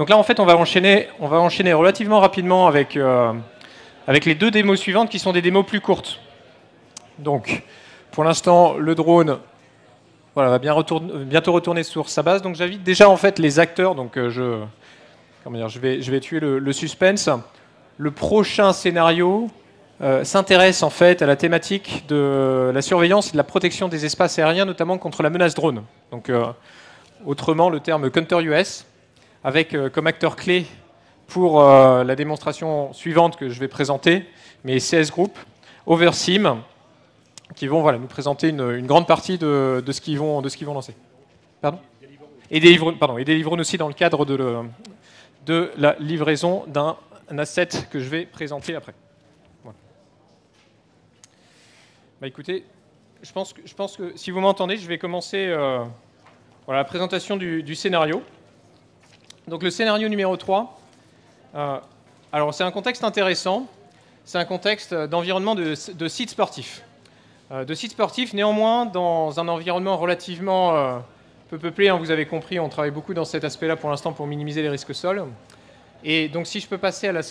Donc là, en fait, on va enchaîner relativement rapidement avec les deux démos suivantes qui sont des démos plus courtes. Donc, pour l'instant, le drone voilà, va bientôt retourner sur sa base. Donc, j'invite déjà en fait les acteurs. Donc, je vais tuer le suspense. Le prochain scénario s'intéresse en fait à la thématique de la surveillance et de la protection des espaces aériens, notamment contre la menace drone. Donc, autrement, le terme counter-UAS, avec comme acteur clé pour la démonstration suivante que je vais présenter, mes CS Group, Oversim, qui vont nous présenter une grande partie de ce qu'ils vont lancer. Pardon ? Et des livres aussi dans le cadre de la livraison d'un asset que je vais présenter après. Voilà. Écoutez, je pense que si vous m'entendez, je vais commencer la présentation du scénario. Donc le scénario numéro 3, alors c'est un contexte intéressant, c'est un contexte d'environnement de site sportif. Néanmoins, dans un environnement relativement peu peuplé, hein, vous avez compris, on travaille beaucoup dans cet aspect-là pour l'instant pour minimiser les risques sol. Et donc si je peux passer à la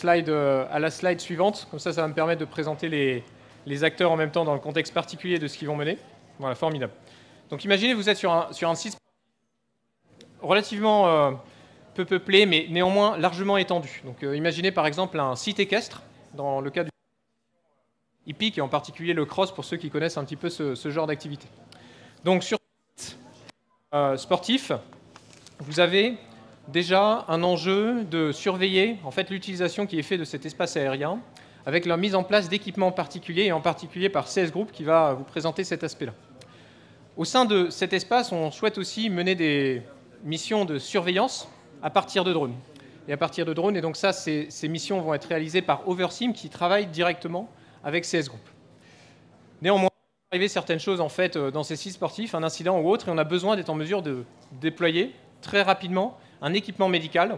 slide suivante, comme ça va me permettre de présenter les acteurs en même temps dans le contexte particulier de ce qu'ils vont mener. Voilà, formidable. Donc imaginez vous êtes sur un site relativement peu peuplé, mais néanmoins largement étendu. Donc imaginez par exemple un site équestre, dans le cas du hippique, et en particulier le cross pour ceux qui connaissent un petit peu ce genre d'activité. Donc sur le site sportif, vous avez déjà un enjeu de surveiller en fait l'utilisation qui est faite de cet espace aérien, avec la mise en place d'équipements particuliers, et en particulier par CS Group qui va vous présenter cet aspect-là. Au sein de cet espace, on souhaite aussi mener des missions de surveillance à partir de drones. Et donc ça, ces missions vont être réalisées par Oversim qui travaille directement avec CS Group. Néanmoins, il va arriver certaines choses en fait dans ces sites sportifs, un incident ou autre, et on a besoin d'être en mesure de déployer très rapidement un équipement médical.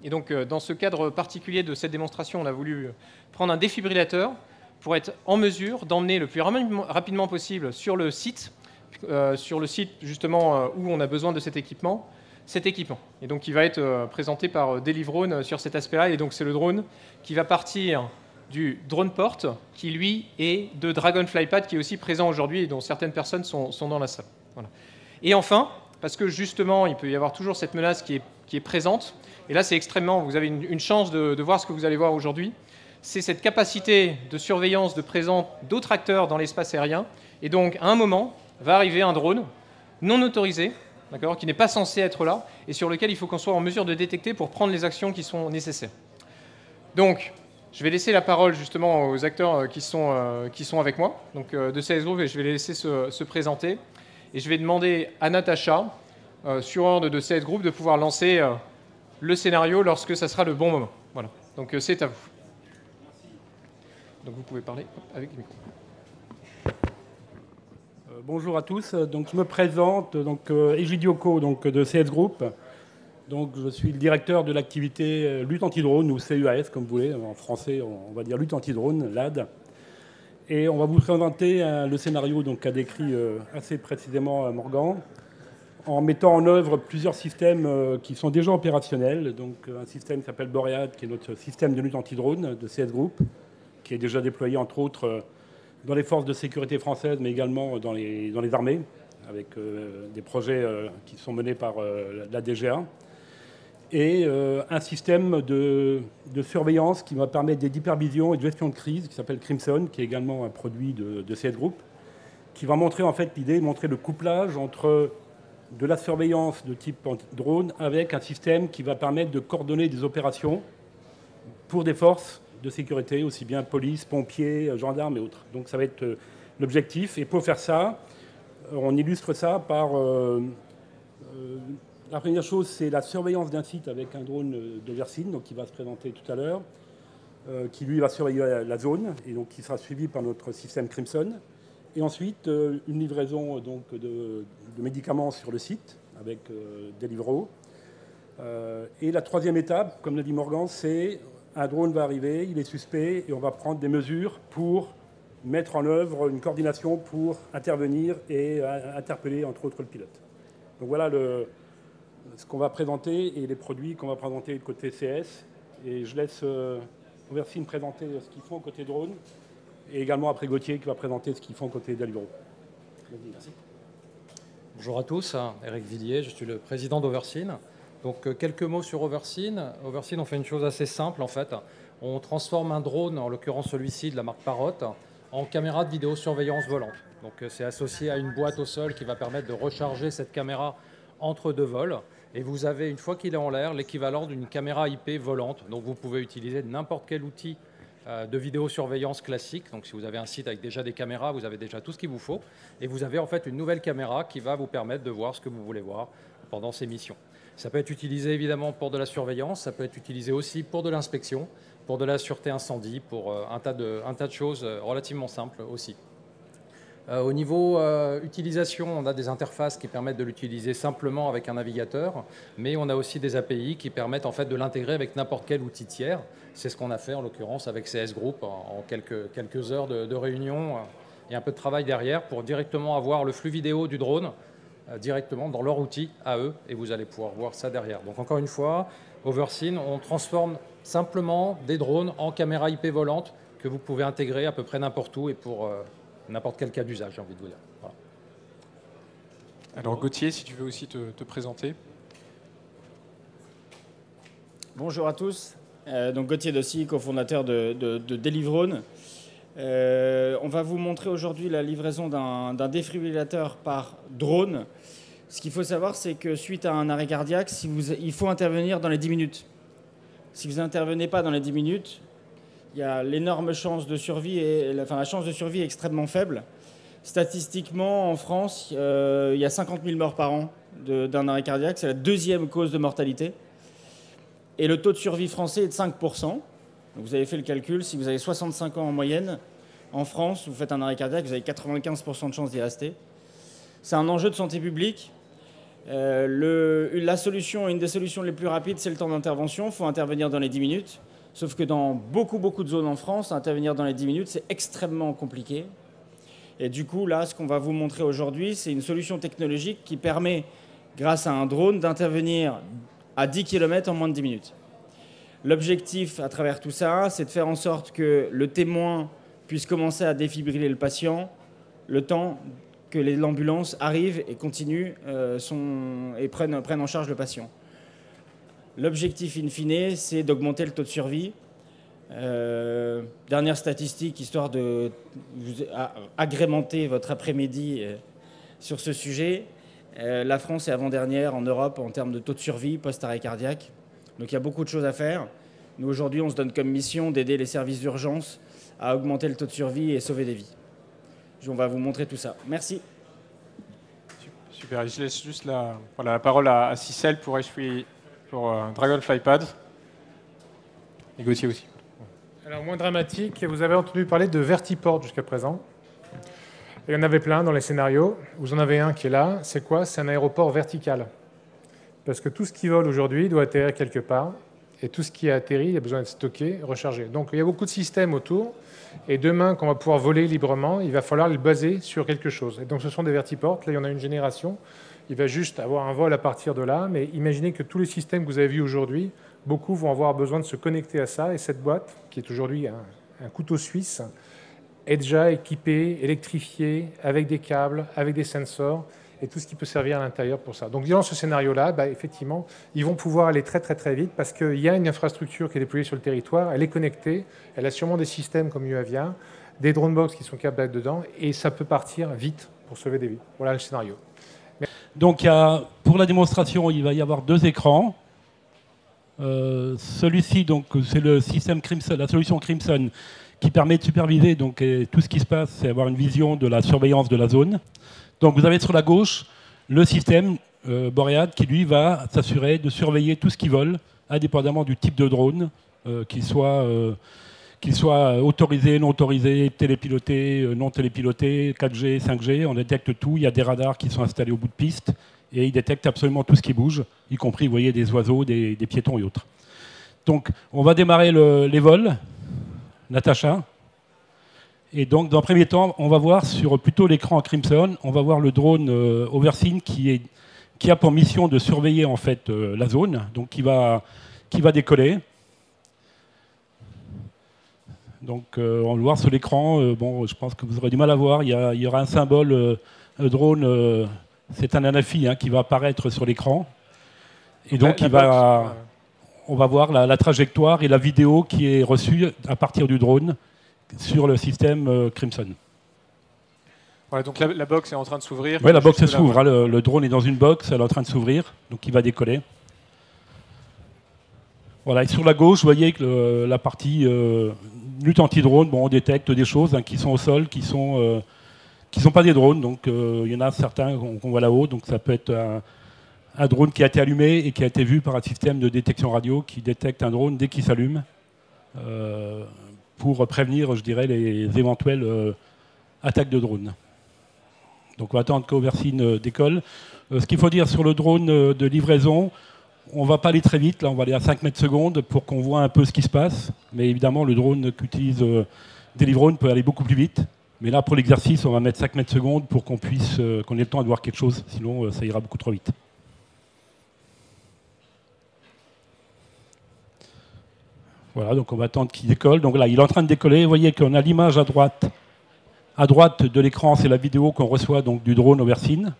Et donc dans ce cadre particulier de cette démonstration, on a voulu prendre un défibrillateur pour être en mesure d'emmener le plus rapidement possible sur le site justement où on a besoin de cet équipement. Et donc, il va être présenté par Delivrone sur cet aspect-là. Et donc, c'est le drone qui va partir du DronePort, qui, lui, est de Dragonflypad, qui est aussi présent aujourd'hui et dont certaines personnes sont dans la salle. Voilà. Et enfin, parce que justement, il peut y avoir toujours cette menace qui est présente, et là, c'est extrêmement... Vous avez une chance de voir ce que vous allez voir aujourd'hui. C'est cette capacité de surveillance de présence d'autres acteurs dans l'espace aérien. Et donc, à un moment, va arriver un drone non autorisé, qui n'est pas censé être là, et sur lequel il faut qu'on soit en mesure de détecter pour prendre les actions qui sont nécessaires. Donc, je vais laisser la parole justement aux acteurs qui sont avec moi, donc de CS Group, et je vais les laisser se présenter. Et je vais demander à Natacha, sur ordre de CS Group, de pouvoir lancer le scénario lorsque ça sera le bon moment. Voilà, donc c'est à vous. Donc vous pouvez parler avec le micro. Bonjour à tous. Donc, je me présente, Egidioko, de CS Group. Donc, je suis le directeur de l'activité lutte anti-drone, ou CUAS, comme vous voulez. En français, on va dire lutte anti-drone, LAD. Et on va vous présenter le scénario qu'a décrit assez précisément Morgan, en mettant en œuvre plusieurs systèmes qui sont déjà opérationnels. Donc, un système qui s'appelle Boread, qui est notre système de lutte anti-drone de CS Group, qui est déjà déployé, entre autres, dans les forces de sécurité françaises, mais également dans les armées, avec des projets qui sont menés par la DGA. Et un système de surveillance qui va permettre d'hypervision et de gestion de crise, qui s'appelle Crimson, qui est également un produit de CS Group, qui va montrer en fait l'idée, montrer le couplage entre de la surveillance de type drone avec un système qui va permettre de coordonner des opérations pour des forces de sécurité, aussi bien police, pompiers, gendarmes et autres. Donc ça va être l'objectif. Et pour faire ça, on illustre ça par... la première chose, c'est la surveillance d'un site avec un drone de Versine, donc qui va se présenter tout à l'heure, qui lui va surveiller la zone, et donc qui sera suivi par notre système Crimson. Et ensuite, une livraison de médicaments sur le site avec Deliveroo. Et la troisième étape, comme l'a dit Morgan, c'est... Un drone va arriver, il est suspect, et on va prendre des mesures pour mettre en œuvre une coordination pour intervenir et interpeller, entre autres, le pilote. Donc voilà ce qu'on va présenter et les produits qu'on va présenter côté CS. Et je laisse Overseen présenter ce qu'ils font côté drone, et également après Gauthier qui va présenter ce qu'ils font côté Deliveroo. Merci. Bonjour à tous, Eric Villiers, je suis le président d'Oversine. Donc quelques mots sur Oversine. Oversine, on fait une chose assez simple en fait. On transforme un drone, en l'occurrence celui-ci de la marque Parrot, en caméra de vidéosurveillance volante. Donc c'est associé à une boîte au sol qui va permettre de recharger cette caméra entre deux vols. Et vous avez, une fois qu'il est en l'air, l'équivalent d'une caméra IP volante. Donc vous pouvez utiliser n'importe quel outil de vidéosurveillance classique. Donc si vous avez un site avec déjà des caméras, vous avez déjà tout ce qu'il vous faut. Et vous avez en fait une nouvelle caméra qui va vous permettre de voir ce que vous voulez voir pendant ces missions. Ça peut être utilisé évidemment pour de la surveillance, ça peut être utilisé aussi pour de l'inspection, pour de la sûreté incendie, pour un tas de choses relativement simples aussi. Au niveau utilisation, on a des interfaces qui permettent de l'utiliser simplement avec un navigateur, mais on a aussi des API qui permettent en fait de l'intégrer avec n'importe quel outil tiers. C'est ce qu'on a fait en l'occurrence avec CS Group en quelques heures de réunion et un peu de travail derrière pour directement avoir le flux vidéo du drone directement dans leur outil à eux, et vous allez pouvoir voir ça derrière. Donc encore une fois, Oversine, on transforme simplement des drones en caméra IP volante que vous pouvez intégrer à peu près n'importe où et pour n'importe quel cas d'usage, j'ai envie de vous dire. Voilà. Alors Gauthier, si tu veux aussi te présenter. Bonjour à tous, donc Gauthier Dossy, cofondateur de Deliveroo. On va vous montrer aujourd'hui la livraison d'un défibrillateur par drone. Ce qu'il faut savoir, c'est que suite à un arrêt cardiaque, il faut intervenir dans les 10 minutes. Si vous n'intervenez pas dans les 10 minutes, il y a l'énorme chance de survie, la chance de survie est extrêmement faible. Statistiquement, en France, il y a 50 000 morts par an d'un arrêt cardiaque. C'est la deuxième cause de mortalité. Et le taux de survie français est de 5%. Donc vous avez fait le calcul, si vous avez 65 ans en moyenne, en France, vous faites un arrêt cardiaque, vous avez 95% de chances d'y rester. C'est un enjeu de santé publique. La solution, une des solutions les plus rapides, c'est le temps d'intervention. Il faut intervenir dans les 10 minutes. Sauf que dans beaucoup de zones en France, intervenir dans les 10 minutes, c'est extrêmement compliqué. Et du coup, là, ce qu'on va vous montrer aujourd'hui, c'est une solution technologique qui permet, grâce à un drone, d'intervenir à 10 km en moins de 10 minutes. L'objectif, à travers tout ça, c'est de faire en sorte que le témoin puisse commencer à défibriller le patient le temps que l'ambulance arrive et continue et prenne en charge le patient. L'objectif in fine, c'est d'augmenter le taux de survie. Dernière statistique, histoire de vous agrémenter votre après-midi sur ce sujet. La France est avant-dernière en Europe en termes de taux de survie post-arrêt cardiaque. Donc il y a beaucoup de choses à faire. Nous, aujourd'hui, on se donne comme mission d'aider les services d'urgence à augmenter le taux de survie et sauver des vies. On va vous montrer tout ça. Merci. Super. Je laisse juste la parole à Cicel pour Dragonflypad. Et Gauthier aussi. Alors, moins dramatique, vous avez entendu parler de vertiport jusqu'à présent. Il y en avait plein dans les scénarios. Vous en avez un qui est là. C'est quoi? C'est un aéroport vertical. Parce que tout ce qui vole aujourd'hui doit atterrir quelque part. Et tout ce qui a atterri, il a besoin d'être stocké, rechargé. Donc il y a beaucoup de systèmes autour. Et demain, quand on va pouvoir voler librement, il va falloir le baser sur quelque chose. Et donc ce sont des vertiports. Là, il y en a une génération. Il va juste avoir un vol à partir de là. Mais imaginez que tous les systèmes que vous avez vus aujourd'hui, beaucoup vont avoir besoin de se connecter à ça. Et cette boîte, qui est aujourd'hui un couteau suisse, est déjà équipée, électrifiée, avec des câbles, avec des sensors, et tout ce qui peut servir à l'intérieur pour ça. Donc dans ce scénario-là, effectivement, ils vont pouvoir aller très très très vite parce qu'il y a une infrastructure qui est déployée sur le territoire, elle est connectée, elle a sûrement des systèmes comme UAVia, des drone box qui sont capables d'être dedans, et ça peut partir vite pour sauver des vies. Voilà le scénario. Donc pour la démonstration, il va y avoir 2 écrans. Celui-ci, c'est le système Crimson, la solution Crimson, qui permet de superviser tout ce qui se passe, c'est avoir une vision de la surveillance de la zone. Donc vous avez sur la gauche le système Boread qui lui va s'assurer de surveiller tout ce qui vole, indépendamment du type de drone, qu'il soit autorisé, non autorisé, télépiloté, non télépiloté, 4G, 5G, on détecte tout. Il y a des radars qui sont installés au bout de piste et ils détectent absolument tout ce qui bouge, y compris, vous voyez, des oiseaux, des piétons et autres. Donc on va démarrer les vols. Natacha. Et donc, dans un premier temps, on va voir sur plutôt l'écran Crimson, on va voir le drone Oversine qui est qui a pour mission de surveiller en fait la zone, donc qui va décoller. Donc on va le voir sur l'écran. Bon, je pense que vous aurez du mal à voir. Il y aura un symbole drone. C'est un anafi qui va apparaître sur l'écran. Et donc on va voir la trajectoire et la vidéo qui est reçue à partir du drone sur le système Crimson. Voilà, donc la box est en train de s'ouvrir. Oui, la box s'ouvre. Le drone est dans une box, elle est en train de s'ouvrir, donc il va décoller. Voilà, et sur la gauche, vous voyez que la partie lutte anti-drone, bon, on détecte des choses qui sont au sol, qui sont pas des drones. Donc il y en a certains qu'on voit là-haut. Donc ça peut être un drone qui a été allumé et qui a été vu par un système de détection radio qui détecte un drone dès qu'il s'allume pour prévenir, je dirais, les éventuelles attaques de drones. Donc on va attendre qu'Oversine décolle. Ce qu'il faut dire sur le drone de livraison, on ne va pas aller très vite, là on va aller à 5 mètres secondes pour qu'on voit un peu ce qui se passe. Mais évidemment le drone qu'utilise Delivrone peut aller beaucoup plus vite. Mais là pour l'exercice on va mettre 5 mètres secondes pour qu'on ait le temps de voir quelque chose, sinon ça ira beaucoup trop vite. Voilà, donc on va attendre qu'il décolle. Donc là il est en train de décoller, vous voyez qu'on a l'image à droite. À droite de l'écran, c'est la vidéo qu'on reçoit donc, du drone Oversine.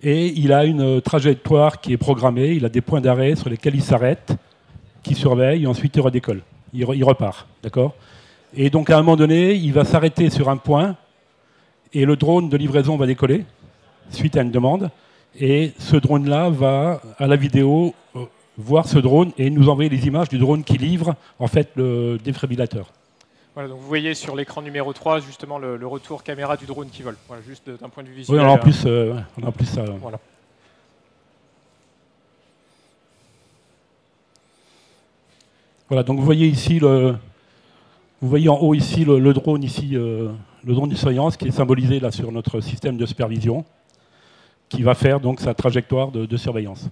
Et il a une trajectoire qui est programmée. Il a des points d'arrêt sur lesquels il s'arrête, qui surveille, et ensuite il redécolle. Il repart. D'accord ? Et donc à un moment donné, il va s'arrêter sur un point, et le drone de livraison va décoller, suite à une demande. Et ce drone-là va, à la vidéo, voir ce drone et nous envoyer les images du drone qui livre en fait, le défibrillateur. Voilà, donc vous voyez sur l'écran numéro 3 justement le retour caméra du drone qui vole. Voilà, juste d'un point de vue visuel. Oui, on a en plus ça. Voilà. Voilà, donc vous voyez ici vous voyez en haut ici le drone ici, le drone de surveillance qui est symbolisé là sur notre système de supervision, qui va faire donc sa trajectoire de surveillance,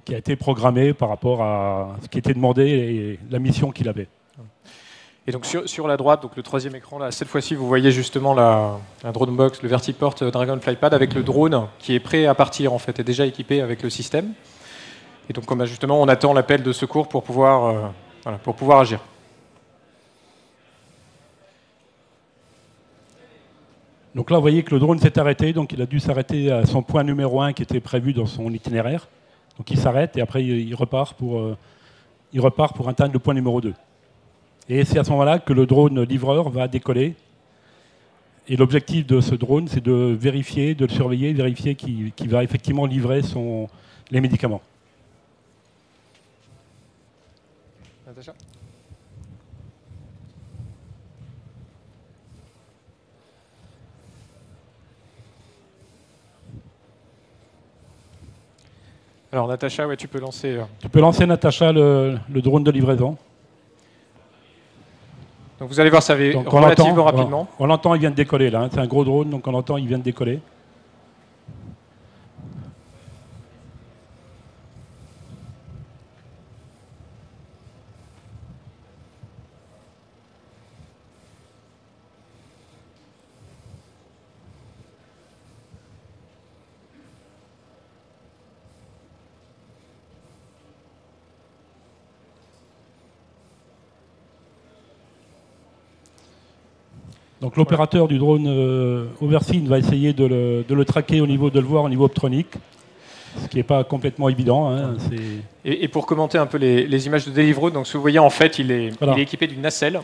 qui a été programmée par rapport à ce qui était demandé et la mission qu'il avait. Et donc sur la droite, donc le troisième écran, là, cette fois-ci, vous voyez justement la drone box, le Vertiport Dragonflypad avec le drone qui est prêt à partir, en fait, est déjà équipé avec le système. Et donc, comme justement, on attend l'appel de secours pour pouvoir agir. Donc là, vous voyez que le drone s'est arrêté, donc il a dû s'arrêter à son point numéro 1 qui était prévu dans son itinéraire. Donc il s'arrête et après il repart pour atteindre le point numéro 2. Et c'est à ce moment-là que le drone livreur va décoller. Et l'objectif de ce drone, c'est de vérifier, de le surveiller, vérifier qu'il va effectivement livrer les médicaments. Natacha ? Alors Natacha, ouais, tu peux lancer. Tu peux lancer, Natacha, le drone de livraison. Donc vous allez voir, ça va relativement rapidement. On l'entend, il vient de décoller là. C'est un gros drone, donc on l'entend, il vient de décoller. Donc l'opérateur du drone Oversine va essayer de le traquer de le voir au niveau optronique, ce qui n'est pas complètement évident. Hein, et pour commenter un peu les images de Delivrone, donc ce que vous voyez en fait, il est équipé d'une nacelle.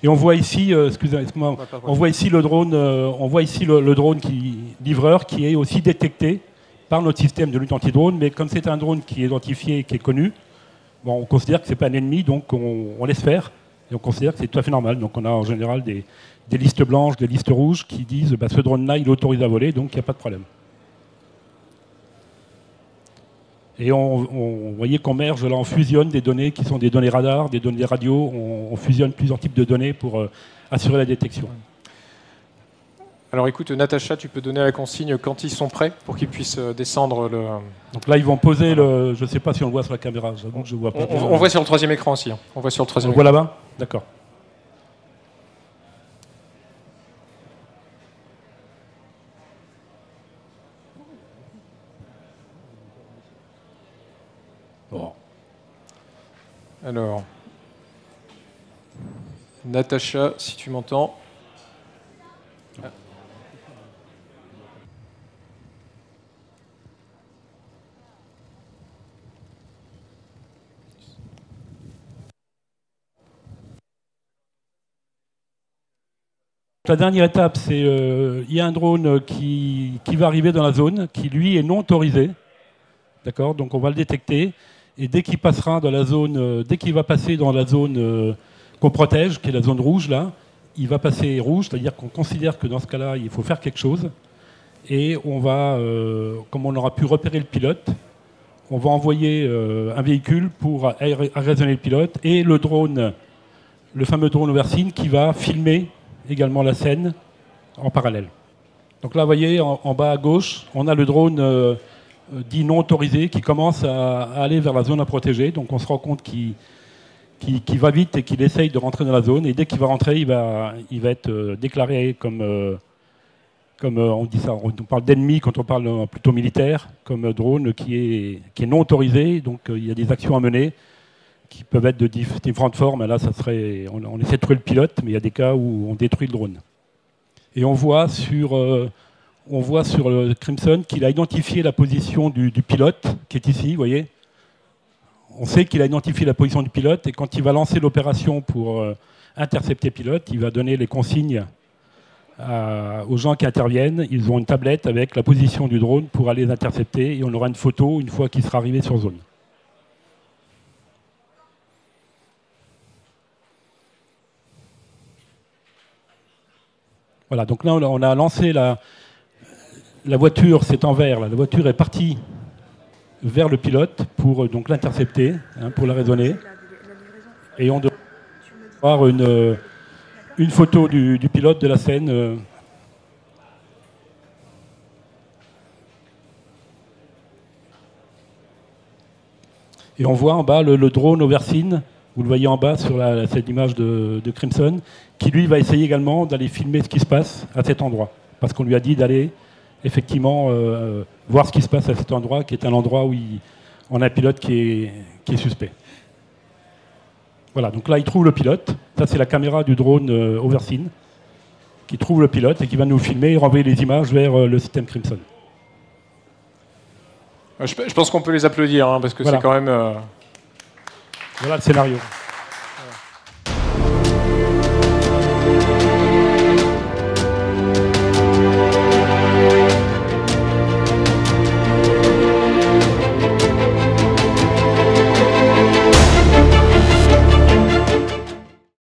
Et on voit ici, excusez-moi, on voit ici le drone, le drone livreur qui est aussi détecté par notre système de lutte anti-drone, mais comme c'est un drone qui est identifié, qui est connu, bon, on considère que c'est pas un ennemi, donc on laisse faire. Et on considère que c'est tout à fait normal. Donc on a en général des listes blanches, des listes rouges qui disent ce drone-là, il autorise à voler, donc il n'y a pas de problème. Et vous voyez qu'on merge, là, on fusionne des données qui sont des données radar, des données radio, on fusionne plusieurs types de données pour assurer la détection. Alors écoute, Natacha, tu peux donner la consigne quand ils sont prêts pour qu'ils puissent descendre le... Donc là, ils vont poser le... Je ne sais pas si on le voit sur la caméra, j'avoue que je ne vois pas. On voit sur le troisième écran aussi. Hein. On voit sur le troisième écran. On voit là-bas ? D'accord. Alors, Natacha, si tu m'entends. La dernière étape, c'est il y a un drone qui va arriver dans la zone, qui lui est non autorisé. D'accord ? Donc on va le détecter. Et dès qu'il passera dans la zone, dès qu'il va passer dans la zone qu'on protège, qui est la zone rouge là, il va passer rouge, c'est-à-dire qu'on considère que dans ce cas-là, il faut faire quelque chose. Et on va, comme on aura pu repérer le pilote, on va envoyer un véhicule pour arraisonner le pilote et le drone, le fameux drone Oversine qui va filmer également la scène en parallèle. Donc là, vous voyez, en bas à gauche, on a le drone dit non autorisé qui commence à aller vers la zone à protéger. Donc on se rend compte qu'il va vite et qu'il essaye de rentrer dans la zone. Et dès qu'il va rentrer, il va être déclaré comme on dit ça, on parle d'ennemi quand on parle plutôt militaire, comme drone qui est non autorisé. Donc il y a des actions à mener qui peuvent être de différentes formes. Là, ça serait, on essaie de trouver le pilote, mais il y a des cas où on détruit le drone. Et on voit sur le Crimson qu'il a identifié la position du pilote, qui est ici, vous voyez. On sait qu'il a identifié la position du pilote, et quand il va lancer l'opération pour intercepter le pilote, il va donner les consignes aux gens qui interviennent. Ils ont une tablette avec la position du drone pour aller les intercepter, et on aura une photo une fois qu'il sera arrivé sur zone. Voilà, donc là, on a lancé la voiture, c'est en vert, là. La voiture est partie vers le pilote pour donc l'intercepter, pour la raisonner. Et on doit avoir une photo du pilote de la scène. Et on voit en bas le drone Oversine. Vous le voyez en bas sur cette image de Crimson, qui lui va essayer également d'aller filmer ce qui se passe à cet endroit. Parce qu'on lui a dit d'aller effectivement voir ce qui se passe à cet endroit, qui est un endroit où on a un pilote qui est suspect. Voilà, donc là il trouve le pilote. Ça c'est la caméra du drone Oversine, qui trouve le pilote et qui va nous filmer et renvoyer les images vers le système Crimson. Je pense qu'on peut les applaudir, parce que voilà. C'est quand même... Voilà le scénario.